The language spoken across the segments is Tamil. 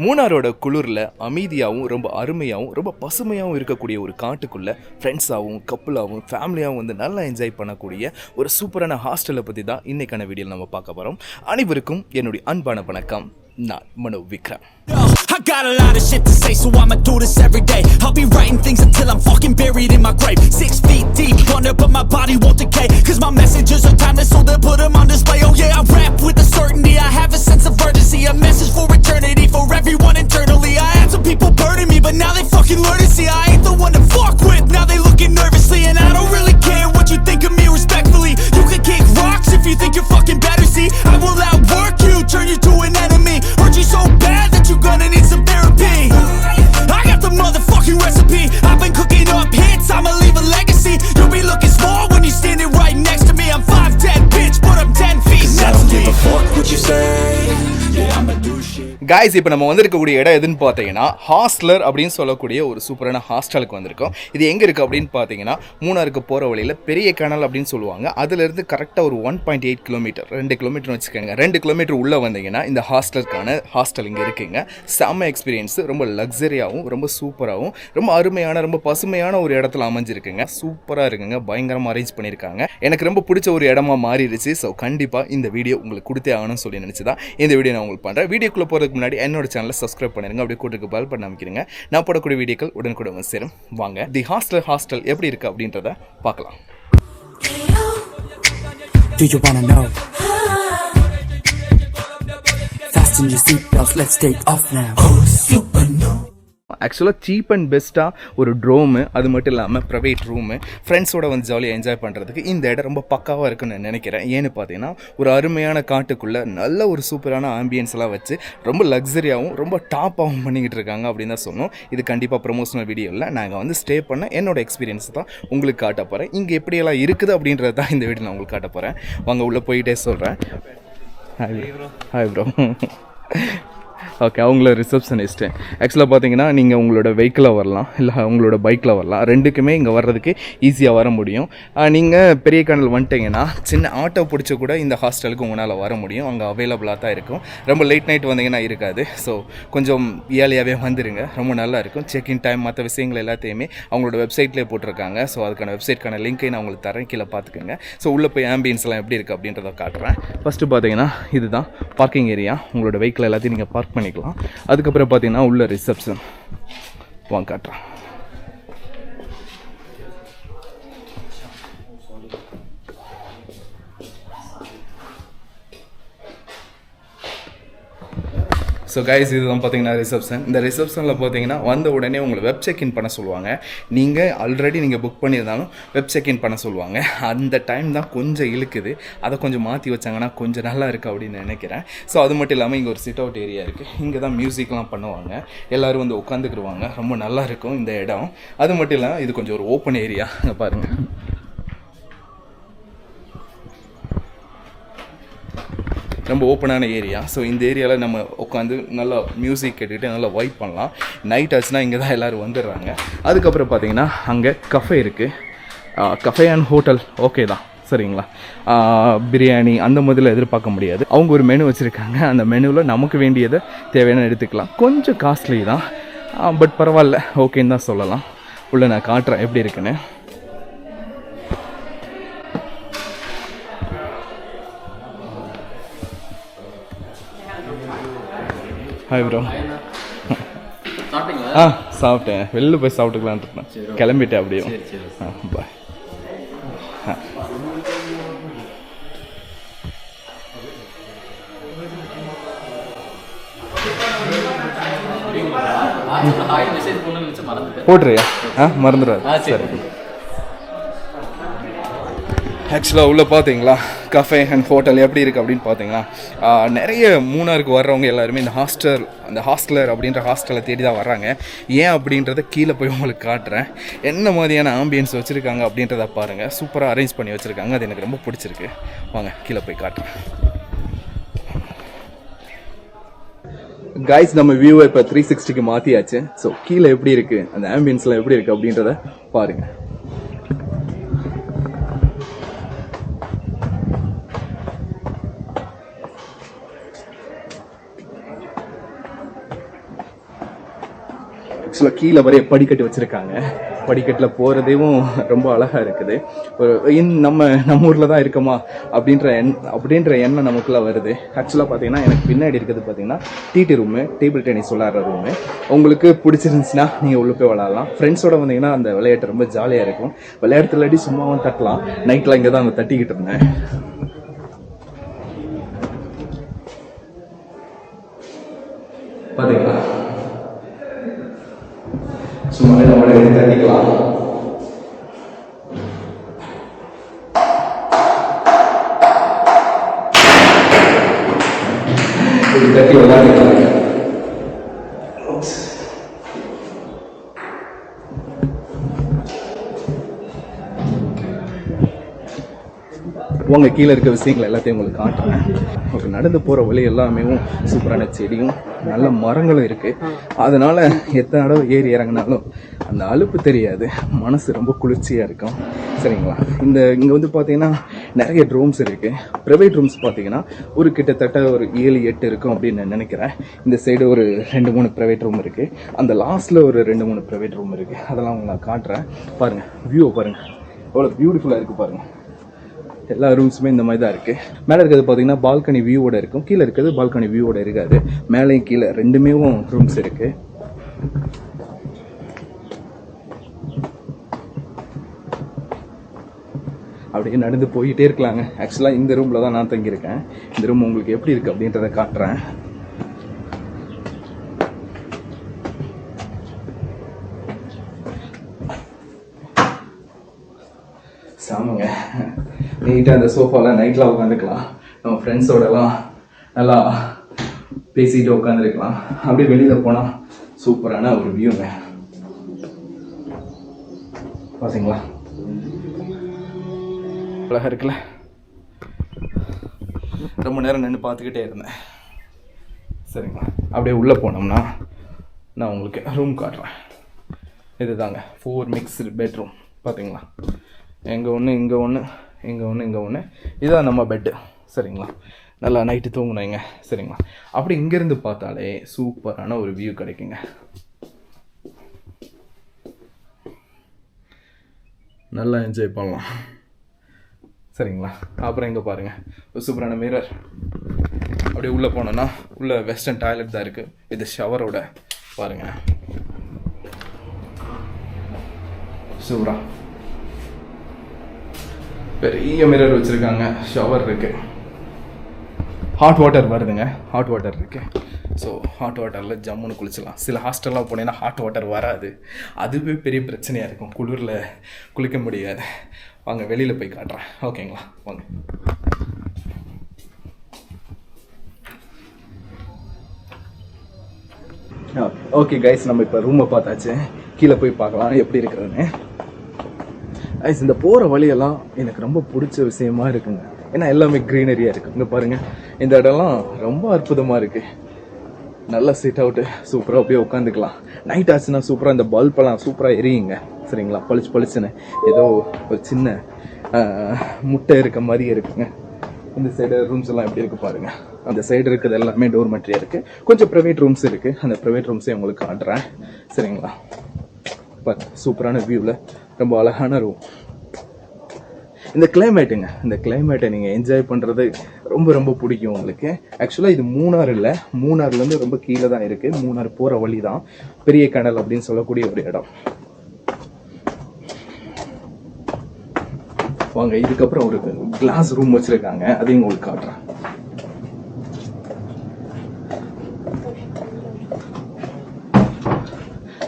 மூணாரோட குளிரில் அமைதியாகவும் ரொம்ப அருமையாகவும் ரொம்ப பசுமையாகவும் இருக்கக்கூடிய ஒரு காட்டுக்குள்ளே ஃப்ரெண்ட்ஸாகவும் கப்புளாகவும் ஃபேமிலியாகவும் வந்து நல்லா என்ஜாய் பண்ணக்கூடிய ஒரு சூப்பரான ஹாஸ்டலை பற்றி தான் இன்றைக்கான வீடியோவில் நம்ம பார்க்க போகிறோம். அனைவருக்கும் என்னுடைய அன்பான வணக்கம். நான் மனோ Vikram. I got a lot of shit to say, so I'ma do this every day. I'll be writing things until I'm fucking buried in my grave. 6 feet deep under, but my body won't decay. Cause my messages are timeless, so they'll put them on display. Oh yeah, I rap with a certainty, I have a sense of urgency. A message for eternity, for everyone internally. I had some people burning me, but now they fucking learn to see I ain't the one to fuck with, now they looking nervously. And I don't really care what you think of me respectfully. You can kick rocks if you think you're fucking better, see I will outwork you, turn you to an enemy. Hurt you so bad that you're gonna need some therapy. I got the motherfucking recipe. I've been cooking up hits, I'ma leave a legacy. You'll be looking small when you're standing right next to me. I'm 5'10", bitch, but I'm 10 feet. Cause I don't give a fuck what you say. Yeah, I'ma do shit. Guys, இப்போ நம்ம வந்திருக்கக்கூடிய இடம் எதுன்னு பார்த்தீங்கன்னா ஹாஸ்டலர் அப்படின்னு சொல்லக்கூடிய ஒரு சூப்பரான ஹாஸ்டலுக்கு வந்திருக்கோம். இது எங்கே இருக்குது அப்படின்னு பார்த்தீங்கன்னா மூணாருக்கு போகிற வழியில் பெரிய கனல் அப்படின்னு சொல்லுவாங்க. அதுலேருந்து கரெக்டாக ஒரு 1.8 கிலோமீட்டர், 2 கிலோமீட்டர் வச்சுக்கோங்க. 2 கிலோமீட்டர் உள்ளே வந்தீங்கன்னா இந்த ஹாஸ்டல் இங்கே இருக்குங்க. செம்ம எக்ஸ்பீரியன்ஸு, ரொம்ப லக்ஸரியாகவும் ரொம்ப சூப்பராகவும் ரொம்ப அருமையான ரொம்ப பசுமையான ஒரு இடத்துல அமைஞ்சிருக்குங்க. சூப்பராக இருக்குங்க, பயங்கரமாக அரேஞ்ச் பண்ணியிருக்காங்க. எனக்கு ரொம்ப பிடிச்ச ஒரு இடமா மாறிடுச்சு. ஸோ கண்டிப்பாக இந்த வீடியோ உங்களுக்கு கொடுத்தே ஆகணும்னு சொல்லி நினச்சி தான் இந்த வீடியோ நான் உங்களுக்கு பண்ணுறேன். வீடியோக்குள்ளே போகிறதுக்கு முன்னாடி என்னோட சேனலை சப்ஸ்கிரைப் பண்ணிருங்க, அப்படியே கூட்டுக்கு பால் பண்ண அமைக்கிறீங்க. நான் போடக்கூடிய வீடியோக்கள் உடனுக்குடன் சேரும். வாங்க தி ஹாஸ்டல் எப்படி இருக்கு அப்படின்றத பார்க்கலாம். Do you wanna know? Fasten your seatbelts, let's take off now. Oh, super no. ஆக்சுவலாக சீப் அண்ட் பெஸ்ட்டாக ஒரு ட்ரோமு, அது மட்டும் இல்லாமல் ப்ரைவேட் ரூமு, ஃப்ரெண்ட்ஸோட வந்து ஜாலியாக என்ஜாய் பண்ணுறதுக்கு இந்த இடம் ரொம்ப பக்காவாக இருக்குன்னு நினைக்கிறேன். ஏன்னு பார்த்தீங்கன்னா ஒரு அருமையான காட்டுக்குள்ளே நல்ல ஒரு சூப்பரான ஆம்பியன்ஸ் எல்லாம் வச்சு ரொம்ப லக்ஸரியாகவும் ரொம்ப டாப்பாகவும் பண்ணிக்கிட்டு இருக்காங்க அப்படின்னு தான் சொன்னோம். இது கண்டிப்பாக ப்ரொமோஷனல் வீடியோ இல்லை, நாங்கள் வந்து ஸ்டே பண்ண என்னோட எக்ஸ்பீரியன்ஸ் தான் உங்களுக்கு காட்ட போகிறேன். இங்கே எப்படியெல்லாம் இருக்குது அப்படின்றது தான் இந்த வீடியோ நான் உங்களுக்கு காட்ட போகிறேன். வாங்க உள்ளே போயிட்டே சொல்கிறேன். Hi bro. ஓகே, அவங்கள ரிசப்ஷனிஸ்ட்டு. ஆக்சுவலாக பார்த்தீங்கன்னா நீங்கள் உங்களோட வெஹிக்கிளில் வரலாம், இல்லை உங்களோட பைக்கில் வரலாம். ரெண்டுக்குமே இங்கே வர்றதுக்கு ஈஸியாக வர முடியும். நீங்கள் பெரிய கனல் வந்துட்டிங்கன்னா சின்ன ஆட்டோ பிடிச்சி கூட இந்த ஹாஸ்டலுக்கு உங்களால் வர முடியும். அங்கே அவைலபிளாக தான் இருக்கும். ரொம்ப லேட் நைட் வந்தீங்கன்னா இருக்காது. ஸோ கொஞ்சம் ஏர்லியாகவே வந்துடுங்க, ரொம்ப நல்லா இருக்கும். செக்இன் டைம் மற்ற விஷயங்கள் எல்லாத்தையுமே அவங்களோட வெப்சைட்லேயே போட்டிருக்காங்க. ஸோ அதுக்கான வெப்சைட்கான லிங்க்கை நான் உங்களுக்கு தரேன், கீழே பார்த்துக்கோங்க. ஸோ உள்ளே போய் ஆம்பியன்ஸ்லாம் எப்படி இருக்குது அப்படின்றத காட்டுறேன். ஃபஸ்ட்டு பார்த்தீங்கன்னா இதுதான் பார்க்கிங் ஏரியா. உங்களோட வெஹிக்கிள் எல்லாத்தையும் நீங்கள் பார்க் பண்ணிக்கலாம். அதுக்கப்புறம் பார்த்தீங்கன்னா உள்ள ரிசப்ஷன் வாங்க காட்டுறேன். ஸோ கைஸ், இதுதான் பார்த்தீங்கன்னா ரிசப்ஷன். இந்த ரிசப்ஷனில் பார்த்தீங்கன்னா வந்த உடனே உங்களை வெப் செக்இன் பண்ண சொல்லுவாங்க. நீங்கள் ஆல்ரெடி நீங்கள் புக் பண்ணியிருந்தாலும் வெப் செக்இன் பண்ண சொல்லுவாங்க. அந்த டைம் தான் கொஞ்சம் இழுக்குது. அதை கொஞ்சம் மாற்றி வச்சாங்கன்னா கொஞ்சம் நல்லா இருக்குது அப்படின்னு நினைக்கிறேன். ஸோ அது மட்டும் இல்லாமல் இங்கே ஒரு சிட் அவுட் ஏரியா இருக்குது. இங்கே தான் மியூசிக்லாம் பண்ணுவாங்க. எல்லோரும் வந்து உட்காந்துக்கிடுவாங்க. ரொம்ப நல்லா இருக்கும் இந்த இடம். அது மட்டும் இல்லாமல் இது கொஞ்சம் ஒரு ஓப்பன் ஏரியா. அங்கே பாருங்கள், ரொம்ப ஓப்பனான ஏரியா. ஸோ இந்த ஏரியாவில் நம்ம உட்காந்து நல்லா மியூசிக் கேட்டுக்கிட்டு நல்லா வைப் பண்ணலாம். நைட் ஆச்சுன்னா இங்கே தான் எல்லோரும் வந்துடுறாங்க. அதுக்கப்புறம் பார்த்தீங்கன்னா அங்கே கஃபே இருக்குது. கஃபே அண்ட் ஹோட்டல் ஓகே தான், சரிங்களா. பிரியாணி அந்த மாதிரிலாம் எதிர்பார்க்க முடியாது. அவங்க ஒரு மெனு வச்சுருக்காங்க. அந்த மெனுவில் நமக்கு வேண்டியதை தேவையான எடுத்துக்கலாம். கொஞ்சம் காஸ்ட்லி தான், பட் பரவாயில்ல, ஓகேன்னு தான் சொல்லலாம். உள்ள நான் காட்டுறேன் எப்படி இருக்குன்னு. Hi bro. சாப்பிட்டேன், வெளில போய் சாப்பிட்டுக்கலான் இருக்கேன். கிளம்பிட்டேன் அப்படியே. பாய். போட்டுறியா? மறந்துடாது. சரி. ஆக்சுவலாக உள்ளே பார்த்தீங்களா கஃபே அண்ட் ஹோட்டல் எப்படி இருக்குது அப்படின்னு பார்த்தீங்கன்னா நிறைய மூணாருக்கு வர்றவங்க எல்லாருமே இந்த ஹாஸ்டலர் அப்படின்ற ஹாஸ்டலை தேடி தான் வர்றாங்க. ஏன் அப்படின்றத கீழே போய் உங்களுக்கு காட்டுறேன். என்ன மாதிரியான ஆம்பியன்ஸ் வச்சுருக்காங்க அப்படின்றத பாருங்கள். சூப்பராக அரேஞ்ச் பண்ணி வச்சுருக்காங்க. அது எனக்கு ரொம்ப பிடிச்சிருக்கு. வாங்க கீழே போய் காட்டுறேன். கைஸ், நம்ம வியூவை இப்போ 360க்கு மாற்றியாச்சு. ஸோ கீழே எப்படி இருக்குது, அந்த ஆம்பியன்ஸ்லாம் எப்படி இருக்குது அப்படின்றத பாருங்கள். ஆக்சுவலாக கீழே வரைய படிக்கட்டு வச்சுருக்காங்க. படிக்கட்டில் போகிறதையும் ரொம்ப அழகாக இருக்குது. ஒரு நம்ம ஊரில் தான் இருக்கோமா அப்படின்ற எண்ணம் நமக்குள்ளே வருது. ஆக்சுவலாக பார்த்தீங்கன்னா எனக்கு பின்னாடி இருக்கிறது பார்த்தீங்கன்னா டிடி ரூமு, டேபிள் டென்னிஸ் விளையாடுற ரூமு. உங்களுக்கு பிடிச்சிருந்துச்சுன்னா நீங்கள் உள்ளே போய் விளையாடலாம். ஃப்ரெண்ட்ஸோட வந்தீங்கன்னா அந்த விளையாட்டு ரொம்ப ஜாலியாக இருக்கும். விளையாட்டு இல்லாட்டி சும்மாவும் தட்டலாம். நைட்டில் இங்கே தான் அங்கே தட்டிக்கிட்டு இருந்தேன். பார்த்தீங்களா, சும்மா நம்ம தட்டிக்கலாம். தட்டி விளையாடிக்கலாம். உங்க கீழே இருக்க விஷயங்கள் எல்லாத்தையும் உங்களுக்கு காட்டுறேன். உங்களுக்கு நடந்து போகிற வழி எல்லாமே சூப்பரான செடியும் நல்ல மரங்களும் இருக்குது. அதனால் எத்தனை தடவை ஏறி இறங்கினாலும் அந்த அலுப்பு தெரியாது. மனசு ரொம்ப குளிர்ச்சியாக இருக்கும். சரிங்களா, இங்கே வந்து பார்த்தீங்கன்னா நிறைய ரூம்ஸ் இருக்குது. ப்ரைவேட் ரூம்ஸ் பார்த்தீங்கன்னா ஒரு கிட்டத்தட்ட ஒரு 7-8 இருக்கும் அப்படின்னு நான் நினைக்கிறேன். இந்த சைடு ஒரு 2-3 ப்ரைவேட் ரூம் இருக்குது. அந்த லாஸ்ட்டில் ஒரு 2-3 ப்ரைவேட் ரூம் இருக்குது. அதெல்லாம் உங்களுக்கு நான் காட்டுறேன். பாருங்கள், வியூவை பாருங்கள், எவ்வளோ பியூட்டிஃபுல்லாக இருக்குது பாருங்கள். எல்லா ரூம்ஸுமே இந்த மாதிரி தான் இருக்குது. மேலே இருக்கிறது பார்த்தீங்கன்னா பால்கனி வியூவோட இருக்கும். கீழே இருக்கிறது பால்கனி வியூவோட இருக்காது. மேலேயும் கீழே ரெண்டுமே ரூம்ஸ் இருக்குது. அப்படியே நடந்து போயிட்டே இருக்கலாங்க. ஆக்சுவலாக இந்த ரூமில் தான் நான் தங்கியிருக்கேன். இந்த ரூம் உங்களுக்கு எப்படி இருக்குது அப்படின்றத காட்டுறேன். சாமுங்க, நீட்டாக அந்த சோஃபாவில் நைட்டில் உட்காந்துக்கலாம். நம்ம ஃப்ரெண்ட்ஸோடலாம் நல்லா பேசிட்டு உட்காந்துருக்கலாம். அப்படியே வெளியில் போனால் சூப்பரான ஒரு வியூங்க. பார்த்தீங்களா, அழகாக இருக்குல்ல. ரொம்ப நேரம் நின்று பார்த்துக்கிட்டே இருந்தேன். சரிங்களா, அப்படியே உள்ளே போனோம்னா நான் உங்களுக்கு ரூம் காட்டுறேன். இது தாங்க 4 மிக்ஸ்டு பெட்ரூம். பார்த்தீங்களா, எங்கே ஒன்று, இங்கே ஒன்று, இங்கே ஒன்று, இங்கே ஒன்று. இதுதான் நம்ம பெட்டு. சரிங்களா, நல்லா நைட்டு தூங்குனீங்க. சரிங்களா, அப்படி இங்கேருந்து பார்த்தாலே சூப்பரான ஒரு வியூ கிடைக்குங்க. நல்லா என்ஜாய் பண்ணலாம். சரிங்களா, அப்புறம் இங்கே பாருங்கள், ஒரு சூப்பரான மிரர். அப்படியே உள்ளே போனோன்னா உள்ளே வெஸ்டர்ன் டாய்லெட் தான் இருக்குது. இது ஷவரோட பாருங்கள், சூப்பரா பெரிய மிரர் வச்சுருக்காங்க. ஷவர் இருக்குது. ஹாட் வாட்டர் வருதுங்க. ஹாட் வாட்டர் இருக்குது. ஸோ ஹாட் வாட்டரில் ஜம்முன்னு குளிச்சலாம். சில ஹாஸ்டல்லாம் போனீங்கன்னா ஹாட் வாட்டர் வராது. அதுவே பெரிய பிரச்சனையாக இருக்கும். குளிரில் குளிக்க முடியாது. வாங்க வெளியில் போய் காட்டுறேன். ஓகேங்களா, வாங்க. ஓகே கைஸ், நம்ம இப்போ ரூமை பார்த்தாச்சு. கீழே போய் பார்க்கலாம் எப்படி இருக்கிறதுன்னு. கைஸ், இந்த போகிற வழியெல்லாம் எனக்கு ரொம்ப பிடிச்ச விஷயமா இருக்குங்க. ஏன்னா எல்லாமே க்ரீனரியாக இருக்குது. இங்கே பாருங்கள், இந்த இடம்லாம் ரொம்ப அற்புதமாக இருக்குது. நல்லா சிட் அவுட்டு சூப்பராக அப்படியே உட்காந்துக்கலாம். நைட் ஆச்சுன்னா சூப்பராக இந்த பல்பெல்லாம் சூப்பராக எரியுங்க. சரிங்களா, பளிச்சுன்னு ஏதோ ஒரு சின்ன முட்டை இருக்க மாதிரி இருக்குங்க. இந்த சைடு ரூம்ஸ் எல்லாம் எப்படி இருக்குது பாருங்கள். அந்த சைடு இருக்கிறது எல்லாமே டோர்மெட்ரியாக இருக்குது. கொஞ்சம் ப்ரைவேட் ரூம்ஸ் இருக்குது. அந்த ப்ரைவேட் ரூம்ஸே உங்களுக்கு காட்டுறேன். சரிங்களா, சூப்பரான வியூவில் ரொம்ப அழகான ரூம். இந்த கிளைமேட்டுங்க, இந்த கிளைமேட்டை நீங்கள் என்ஜாய் பண்ணுறது ரொம்ப ரொம்ப பிடிக்கும் உங்களுக்கு. ஆக்சுவலாக இது மூணார் இல்லை, மூணார்லேருந்து ரொம்ப கீழே தான் இருக்குது. மூணார் போகிற வழி தான் பெரிய கடல் அப்படின்னு சொல்லக்கூடிய ஒரு இடம். வாங்க, இதுக்கப்புறம் ஒரு கிளாஸ் ரூம் வச்சுருக்காங்க, அதையும் உங்களுக்கு காட்டுறேன்.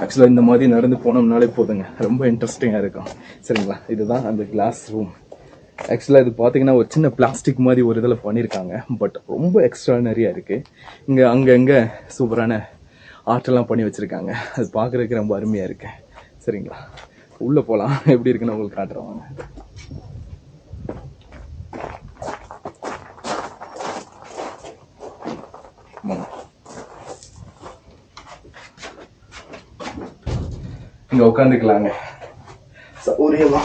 ஆக்சுவலாக இந்த மாதிரி நடந்து போனோம்னாலே போதுங்க, ரொம்ப இன்ட்ரெஸ்டிங்காக இருக்கும். சரிங்களா, இதுதான் அந்த கிளாஸ் ரூம். ஆக்சுவலாக இது பார்த்தீங்கன்னா ஒரு சின்ன பிளாஸ்டிக் மாதிரி ஒரு இதில் பண்ணியிருக்காங்க. பட் ரொம்ப எக்ஸ்ட்ரானரியாக இருக்குது. இங்கே அங்கங்கே சூப்பரான ஆர்ட்டெல்லாம் பண்ணி வச்சுருக்காங்க. அது பார்க்குறதுக்கு ரொம்ப அருமையாக இருக்குது. சரிங்களா, உள்ளே போகலாம். எப்படி இருக்குன்னு உங்களுக்கு காட்டுறவாங்க. இங்கே உட்காந்துக்கலாங்க சௌரியமா.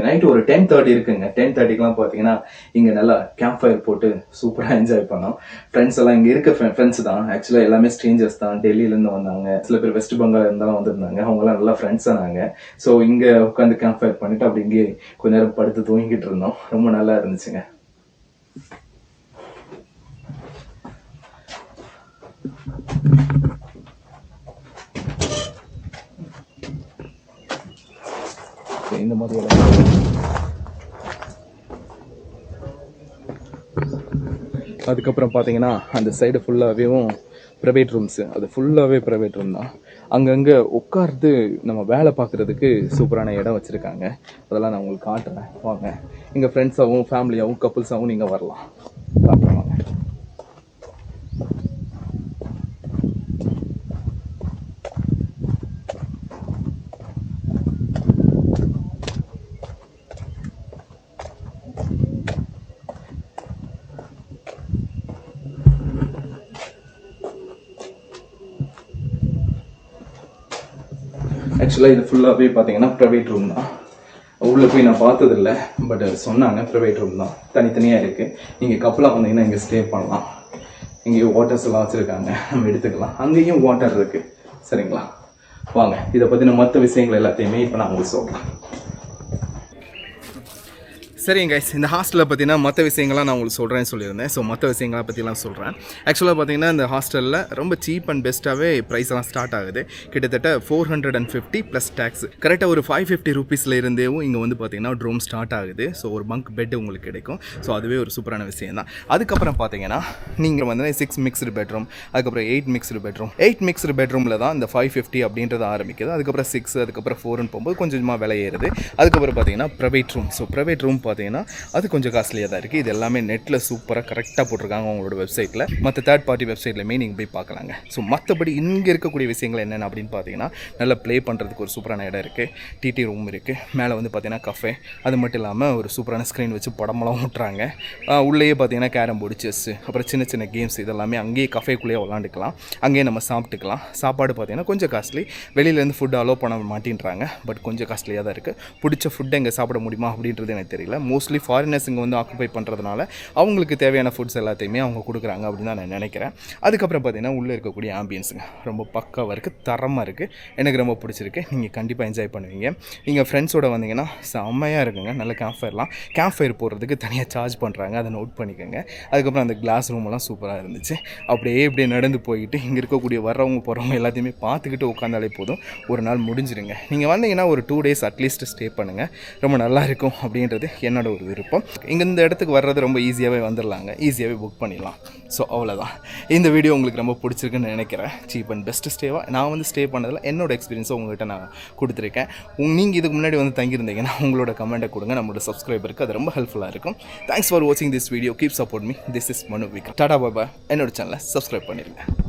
நைட்டு ஒரு 10:30 இருக்குங்க. 10:30க்குலாம் பார்த்தீங்கன்னா இங்கே நல்லா கேம்ப் ஃபயர் போட்டு சூப்பராக என்ஜாய் பண்ணோம். ஃப்ரெண்ட்ஸ் எல்லாம் இங்கே இருக்க ஃப்ரெண்ட்ஸ் தான், ஆக்சுவலாக எல்லாமே ஸ்ட்ரேஞ்சர்ஸ் தான். டெல்லியிலேருந்து வந்தாங்க, சில பேர் வெஸ்ட் பெங்கால் இருந்தாலும் வந்திருந்தாங்க. அவங்களாம் நல்லா ஃப்ரெண்ட்ஸாக நாங்கள். ஸோ இங்கே உட்காந்து கேம்ப் ஃபயர் பண்ணிட்டு அப்படி இங்கே கொஞ்ச நேரம் படுத்து தூங்கிக்கிட்டு இருந்தோம். ரொம்ப நல்லா இருந்துச்சுங்க. இந்த மாதிரி அதுக்கப்புறம் பார்த்தீங்கன்னா அந்த சைடு ஃபுல்லாகவேவும் ப்ரைவேட் ரூம்ஸு, அது ஃபுல்லாகவே ப்ரைவேட் ரூம் தான். அங்கங்கே உட்கார்ந்து நம்ம வேலை பார்க்குறதுக்கு சூப்பரான இடம் வச்சுருக்காங்க. அதெல்லாம் நான் உங்களுக்கு காட்டுறேன் வாங்க. இங்கே ஃப்ரெண்ட்ஸாகவும் ஃபேமிலியாகவும் கப்புள்ஸாகவும் நீங்கள் வரலாம். காட்டுறேன் வாங்க. ஆக்சுவலாக இது ஃபுல்லாகவே பார்த்தீங்கன்னா ப்ரைவேட் ரூம் தான். உள்ளே போய் நான் பார்த்ததில்ல, பட் சொன்னாங்க ப்ரைவேட் ரூம் தான், தனித்தனியாக இருக்குது. நீங்கள் கப்பலாக வந்தீங்கன்னா இங்கே ஸ்டே பண்ணலாம். இங்கேயும் வாட்டர்ஸ் எல்லாம் வச்சுருக்காங்க, நம்ம எடுத்துக்கலாம். அங்கேயும் வாட்டர் இருக்குது. சரிங்களா, வாங்க இதை பற்றின மற்ற விஷயங்கள் எல்லாத்தையுமே இப்போ நான் உங்களுக்கு சொல்கிறேன். சரிங்க கைஸ், இந்த ஹாஸ்டலை பற்றினா மற்ற விஷயங்கள்லாம் நான் உங்களுக்கு சொல்கிறேன்னு சொல்லியிருந்தேன். ஸோ மற்ற விஷயங்களை பற்றிலாம் சொல்கிறேன். ஆக்சுவலாக பார்த்தீங்கன்னா இந்த ஹாஸ்டலில் ரொம்ப சீப் அண்ட் பெஸ்ட்டாகவே ப்ரைஸ்லாம் ஸ்டார்ட் ஆகுது. கிட்டத்தட்ட 450 ப்ளஸ் டேக்ஸ். கரெக்டாக ஒரு 550 ரூபீஸில் இருந்தேவும் இங்கே வந்து பார்த்தீங்கன்னா ரூம் ஸ்டார்ட் ஆகுது. ஸோ ஒரு பங்க் பெட்டு உங்களுக்கு கிடைக்கும். ஸோ அதுவே ஒரு சூப்பரான விஷயம் தான். அதுக்கப்புறம் பார்த்தீங்கன்னா நீங்கள் வந்து 6 மிக்ஸ்டு பெட்ரூம், அதுக்கப்புறம் 8 மிக்ஸ்டு பெட்ரூம். 8 மிக்ஸ்டு பெட்ரூமில் தான் இந்த 550 அப்படின்றது ஆரம்பிக்குது. அதுக்கப்புறம் 6, அதுக்கப்புறம் 4ன்னு போகும்போது கொஞ்சமாக விலை ஏறுது. அதுக்கப்புறம் பார்த்தீங்கன்னா private room. So private room பார்த்தீங்கன்னா அது கொஞ்சம் காஸ்ட்லியாக தான் இருக்குது. இது எல்லாமே நெட்டில் சூப்பராக கரெக்டாக போட்டிருக்காங்க அவங்களோட வெப்சைட்டில். மற்ற தேர்ட் பார்ட்டி வெப்சைட்லையுமே நீங்கள் போய் பார்க்கலாங்க. ஸோ மற்றபடி இங்கே இருக்கக்கூடிய விஷயங்கள் என்னென்ன அப்படின்னு பார்த்தீங்கன்னா, நல்லா ப்ளே பண்ணுறதுக்கு ஒரு சூப்பரான இடம் இருக்குது. டிடி ரூம் இருக்குது. மேலே வந்து பார்த்தீங்கன்னா கஃபே. அது மட்டும் இல்லாமல் ஒரு சூப்பரான ஸ்க்ரீன் வச்சு படமெல்லாம் விட்டுறாங்க. உள்ளேயே பார்த்தீங்கன்னா கேரம் போர்டு, செஸ்ஸு, அப்புறம் சின்ன சின்ன கேம்ஸ் இதெல்லாமே அங்கேயே கஃபேக்குள்ளேயே விளாண்டுக்கலாம். அங்கேயே நம்ம சாப்பிட்டுக்கலாம். சாப்பாடு பார்த்தீங்கன்னா கொஞ்சம் காஸ்ட்லி. வெளியிலேருந்து ஃபுட் அலோவ் பண்ண மாட்டேன்றாங்க, பட் கொஞ்சம் காஸ்ட்லியாக தான் இருக்குது. பிடிச்ச ஃபுட்டை எங்கே சாப்பிட முடியுமா அப்படின்றது எனக்கு தெரியல. மோஸ்ட்லி ஃபாரினர்ஸ் இங்கே வந்து ஆக்குபை பண்ணுறதுனால அவங்களுக்கு தேவையான ஃபுட்ஸ் எல்லாத்தையுமே அவங்க கொடுக்குறாங்க அப்படின்னு தான் நான் நினைக்கிறேன். அதுக்கப்புறம் பார்த்தீங்கன்னா உள்ளே இருக்கக்கூடிய ஆம்பியன்ஸுங்க ரொம்ப பக்காவாக இருக்குது, தரமாக இருக்குது. எனக்கு ரொம்ப பிடிச்சிருக்கு. நீங்கள் கண்டிப்பாக என்ஜாய் பண்ணுவீங்க. நீங்கள் ஃப்ரெண்ட்ஸோடு வந்தீங்கன்னா செம்மையாக இருக்குங்க. நல்ல கேம்ப் ஃபயர்லாம். கேம்ப் ஃபயர் போடுறதுக்கு தனியாக சார்ஜ் பண்ணுறாங்க, அதை நோட் பண்ணிக்கோங்க. அதுக்கப்புறம் அந்த கிளாஸ் ரூமெல்லாம் சூப்பராக இருந்துச்சு. அப்படியே இப்படியே நடந்து போயிட்டு இங்கே இருக்கக்கூடிய வர்றவங்க போகிறவங்க எல்லாத்தையுமே பார்த்துக்கிட்டு உட்காந்தாலே போதும், ஒரு நாள் முடிஞ்சிருங்க. நீங்கள் வந்தீங்கன்னா ஒரு 2 days அட்லீஸ்ட் ஸ்டே பண்ணுங்கள். ரொம்ப நல்லாயிருக்கும் அப்படின்றது என்னோட ஒரு விருப்பம். இங்கே இந்த இடத்துக்கு வர்றது ரொம்ப ஈஸியாகவே வந்துடலாங்க, ஈஸியாகவே புக் பண்ணிடலாம். ஸோ அவ்வளோதான். இந்த வீடியோ உங்களுக்கு ரொம்ப பிடிச்சிருக்குன்னு நினைக்கிறேன். சீப் அண்ட் பெஸ்ட் ஸ்டேவாக நான் வந்து ஸ்டே பண்ணதில் என்னோட எக்ஸ்பீரியன்ஸை உங்கள்கிட்ட நான் கொடுத்துருக்கேன். நீங்கள் இதுக்கு முன்னாடி வந்து தங்கியிருந்தீங்கன்னா உங்களோட கமெண்ட்டை கொடுங்க, நம்மளோட சப்ஸ்கிரைபருக்கு அது ரொம்ப ஹெல்ப்ஃபுல்லாக இருக்கும். தேங்க்ஸ் ஃபார் வாட்சிங் this video. Keep support me. This is மனு விக்ரம். டாடா பாய். என்னோட சேனலை சப்ஸ்கிரைப் பண்ணிடுங்க.